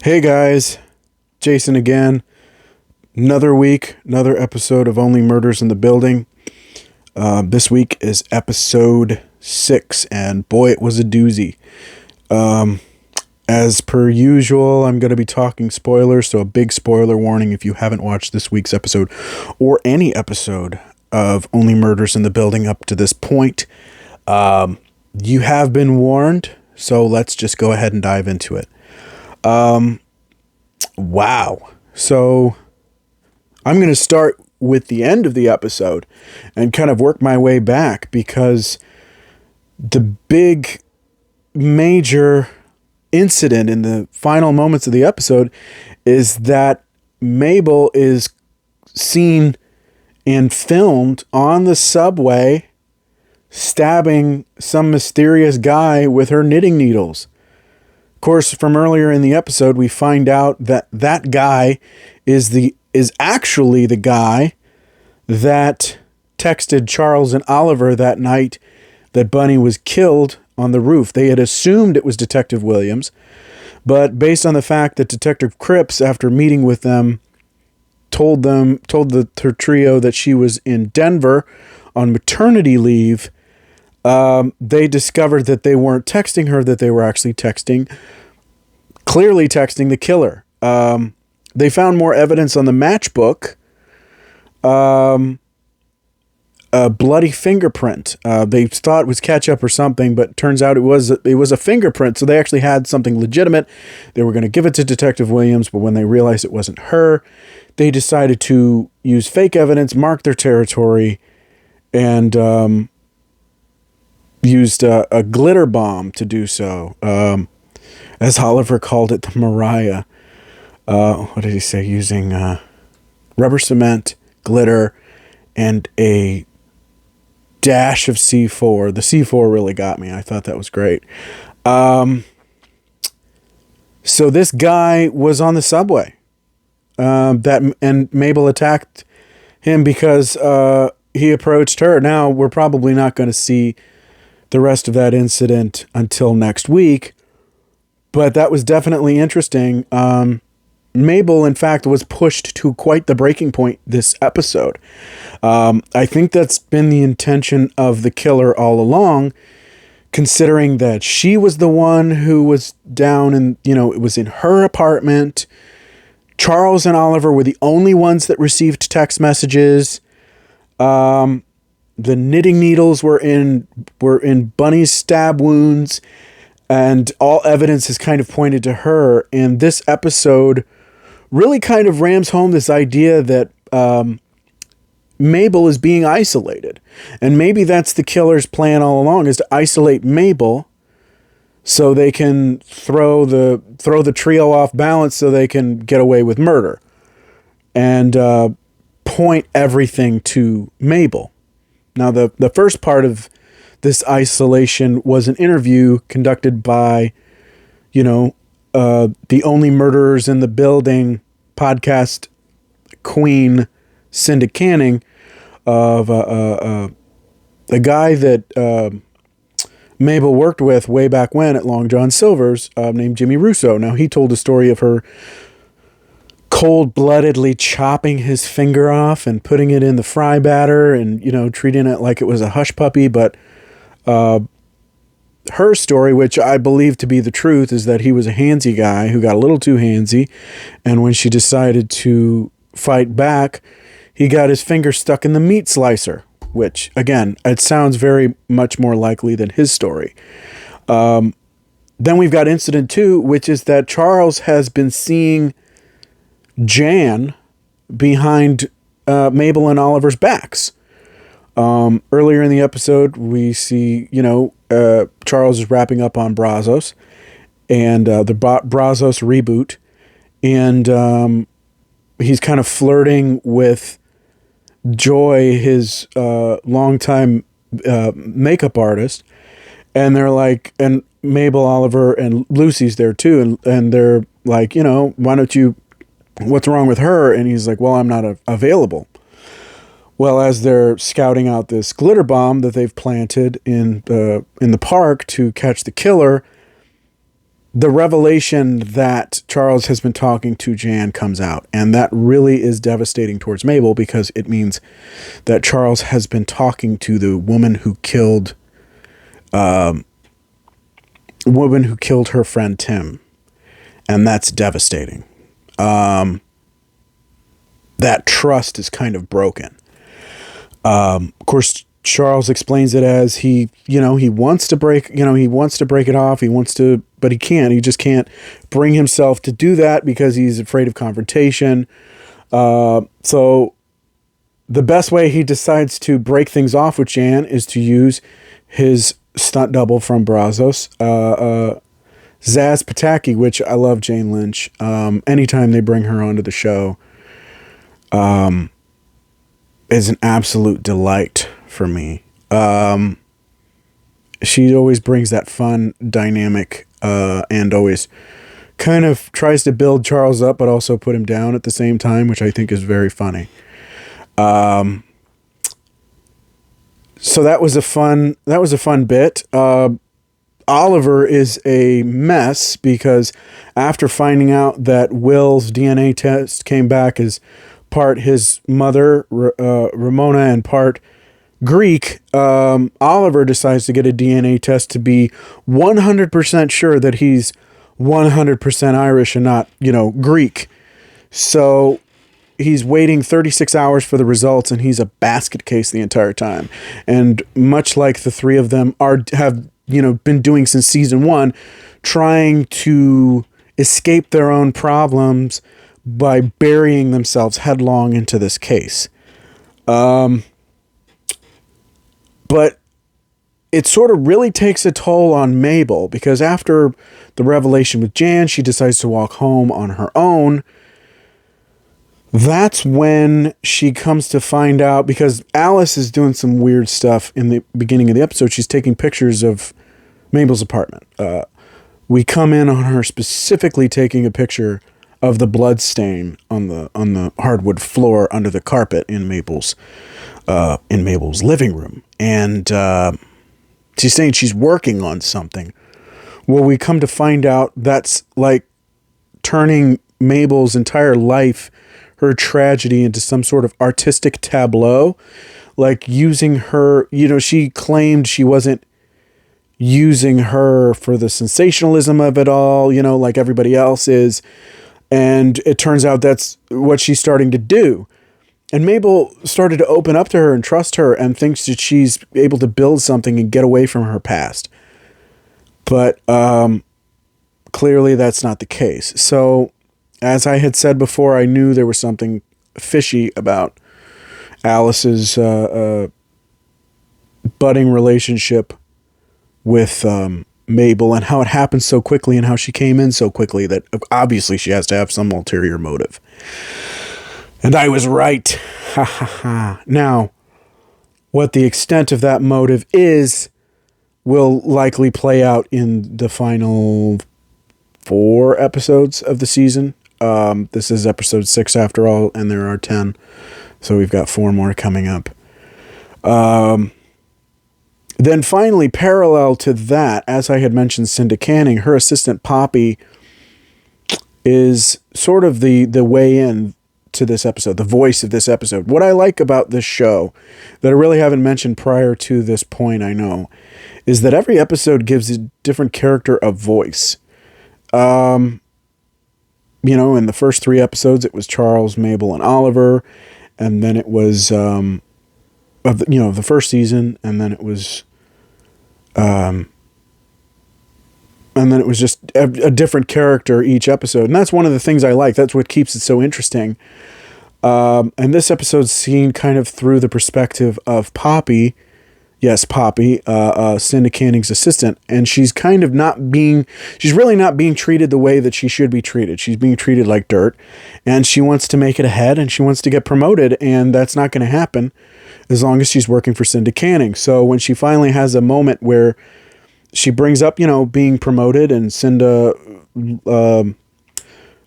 Hey guys, Jason again. Another week, another episode of Only Murders in the Building. This week is episode 6, and boy, it was a doozy. As per usual, I'm going to be talking spoilers, so a big spoiler warning if you haven't watched this week's episode or any episode of Only Murders in the Building up to this point. You have been warned, so let's just go ahead and dive into it. Wow. So I'm going to start with the end of the episode and kind of work my way back, because the big major incident in the final moments of the episode is that Mabel is seen and filmed on the subway stabbing some mysterious guy with her knitting needles. Of course, from earlier in the episode, we find out that that guy is actually the guy that texted Charles and Oliver that night that Bunny was killed on the roof. They had assumed it was Detective Williams, but based on the fact that Detective Cripps, after meeting with them, told her trio that she was in Denver on maternity leave, they discovered that they weren't texting her, that they were actually clearly texting the killer. They found more evidence on the matchbook, a bloody fingerprint. They thought it was ketchup or something, but turns out it was a fingerprint. So they actually had something legitimate. They were going to give it to Detective Williams, but when they realized it wasn't her, they decided to use fake evidence, mark their territory, and used a glitter bomb to do so. As Oliver called it, the Mariah. What did he say? Using rubber cement, glitter, and a dash of C4. The C4 really got me. I thought that was great. So this guy was on the subway. And Mabel attacked him because he approached her. Now, we're probably not going to see the rest of that incident until next week, but that was definitely interesting. Mabel, in fact, was pushed to quite the breaking point this episode. I think that's been the intention of the killer all along, considering that she was the one who was down and, it was in her apartment. Charles and Oliver were the only ones that received text messages. The knitting needles were in Bunny's stab wounds, and all evidence has kind of pointed to her. And this episode really kind of rams home this idea that Mabel is being isolated. And maybe that's the killer's plan all along, is to isolate Mabel so they can throw the trio off balance, so they can get away with murder and point everything to Mabel. Now, the first part of this isolation was an interview conducted by, the Only Murderers in the Building podcast queen, Cinda Canning, of a guy that Mabel worked with way back when at Long John Silver's, named Jimmy Russo. Now, he told a story of her cold-bloodedly chopping his finger off and putting it in the fry batter and, treating it like it was a hush puppy. But her story, which I believe to be the truth, is that he was a handsy guy who got a little too handsy. And when she decided to fight back, he got his finger stuck in the meat slicer, which, again, it sounds very much more likely than his story. Then we've got incident 2, which is that Charles has been seeing Jan behind Mabel and Oliver's backs. Earlier in the episode, we see, Charles is wrapping up on Brazos and the Brazos reboot. And he's kind of flirting with Joy, his longtime makeup artist. And they're like, and Mabel, Oliver, and Lucy's there too. And they're like, why don't you, what's wrong with her? And he's like, well, I'm not available. Well, as they're scouting out this glitter bomb that they've planted in the park to catch the killer, the revelation that Charles has been talking to Jan comes out, and that really is devastating towards Mabel, because it means that Charles has been talking to the woman who killed her friend Tim, and that's devastating. That trust is kind of broken. Of course, Charles explains it as he wants to break it off. But he can't. He just can't bring himself to do that because he's afraid of confrontation. So the best way he decides to break things off with Jan is to use his stunt double from Brazos, Zaz Pataki, which I love Jane Lynch. Anytime they bring her onto the show, is an absolute delight for me. She always brings that fun dynamic, and always kind of tries to build Charles up, but also put him down at the same time, which I think is very funny. So that was a fun bit. Oliver is a mess because after finding out that Will's DNA test came back as part his mother, Ramona, and part Greek, Oliver decides to get a DNA test to be 100% sure that he's 100% Irish and not, Greek. So he's waiting 36 hours for the results, and he's a basket case the entire time. And much like the three of them have been doing since season 1, trying to escape their own problems by burying themselves headlong into this case. But it sort of really takes a toll on Mabel, because after the revelation with Jan, she decides to walk home on her own. That's when she comes to find out, because Alice is doing some weird stuff in the beginning of the episode. She's taking pictures of Mabel's apartment. We come in on her specifically taking a picture of the blood stain on the hardwood floor under the carpet in Mabel's living room. And she's saying she's working on something. Well, we come to find out that's like turning Mabel's entire life, her tragedy, into some sort of artistic tableau. Like using her, she claimed she wasn't using her for the sensationalism of it all, like everybody else is. And it turns out that's what she's starting to do. And Mabel started to open up to her and trust her and thinks that she's able to build something and get away from her past. But clearly that's not the case. So, as I had said before, I knew there was something fishy about Alice's budding relationship with Mabel, and how it happened so quickly, and how she came in so quickly, that obviously she has to have some ulterior motive. And I was right. Ha ha ha. Now, what the extent of that motive is will likely play out in the final 4 episodes of the season. This is episode 6 after all, and there are 10. So we've got 4 more coming up. Then finally, parallel to that, as I had mentioned, Cinda Canning, her assistant Poppy is sort of the way in to this episode, the voice of this episode. What I like about this show that I really haven't mentioned prior to this point, I know, is that every episode gives a different character a voice. In the first 3 episodes, it was Charles, Mabel, and Oliver. And then it was, of the first season, and then it was, just a different character each episode. And that's one of the things I like. That's what keeps it so interesting. And this episode's seen kind of through the perspective of Poppy. Yes, Poppy, Cinda Canning's assistant. And she's kind of she's really not being treated the way that she should be treated. She's being treated like dirt. And she wants to make it ahead, and she wants to get promoted. And that's not going to happen as long as she's working for Cinda Canning. So when she finally has a moment where she brings up, being promoted, and Cinda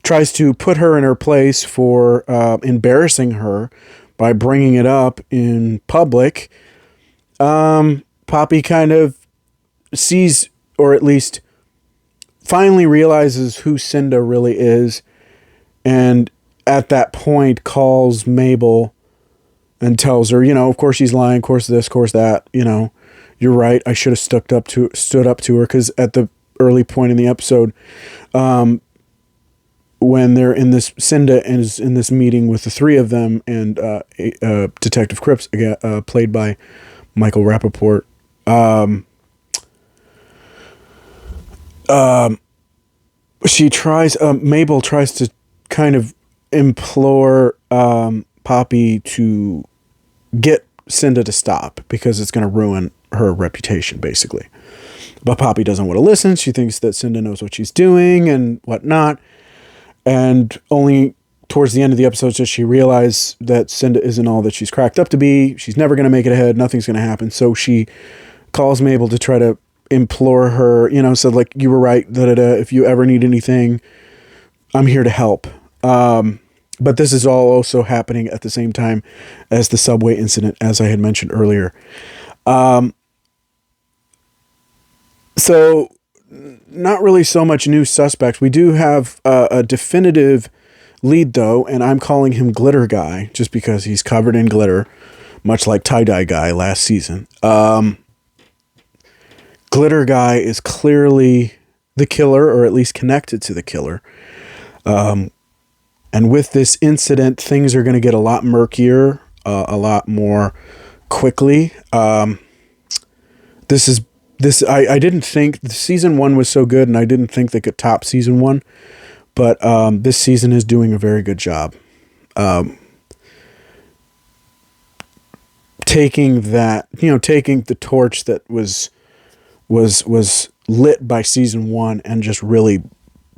tries to put her in her place for embarrassing her by bringing it up in public, Poppy kind of sees, or at least finally realizes who Cinda really is, and at that point calls Mabel and tells her, of course she's lying, of course this, of course that, you're right, I should have stood up to her, because at the early point in the episode, when they're in this, Cinda is in this meeting with the three of them, and Detective Cripps, played by Michael Rappaport, Mabel tries to kind of implore Poppy to get Cinda to stop, because it's going to ruin her reputation, basically. But Poppy doesn't want to listen. She thinks that Cinda knows what she's doing and whatnot. And only towards the end of the episode does she realize that Cinda isn't all that she's cracked up to be. She's never going to make it ahead. Nothing's going to happen. So she calls Mabel to try to implore her, said, like, you were right, if you ever need anything, I'm here to help. But this is all also happening at the same time as the subway incident, as I had mentioned earlier. So not really so much new suspects. We do have a definitive lead, though, and I'm calling him Glitter Guy, just because he's covered in glitter, much like Tie-Dye Guy last season. Glitter Guy is clearly the killer, or at least connected to the killer. And with this incident, things are going to get a lot murkier, a lot more quickly. I didn't think season 1 was so good, and I didn't think they could top season 1, but this season is doing a very good job. Taking the torch that was lit by season 1 and just really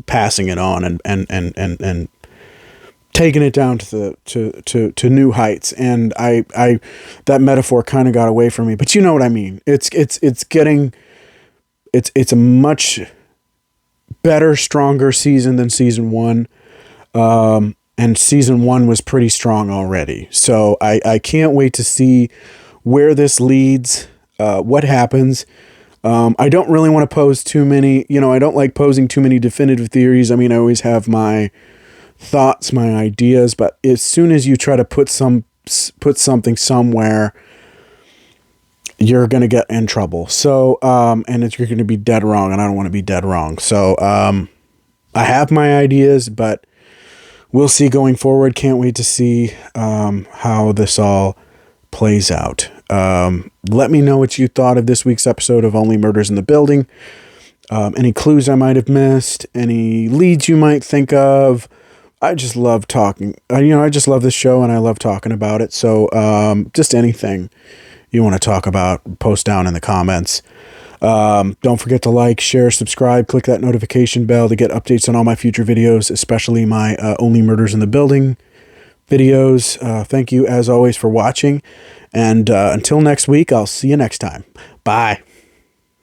passing it on and taking it down to new heights. And I that metaphor kind of got away from me, but you know what I mean. It's a much better, stronger season than season 1. And season 1 was pretty strong already. So I can't wait to see where this leads, what happens. I don't really want to pose too many, I don't like posing too many definitive theories. I mean, I always have my thoughts, my ideas, but as soon as you try to put something somewhere, you're going to get in trouble. So, you're going to be dead wrong, and I don't want to be dead wrong. So, I have my ideas, but we'll see going forward. Can't wait to see, how this all plays out. Let me know what you thought of this week's episode of Only Murders in the Building. Any clues I might have missed, any leads you might think of. I just love talking. I just love this show, and I love talking about it. So, just anything you want to talk about, post down in the comments. Don't forget to like, share, subscribe, click that notification bell to get updates on all my future videos, especially my Only Murders in the Building videos. Thank you, as always, for watching. And until next week, I'll see you next time. Bye.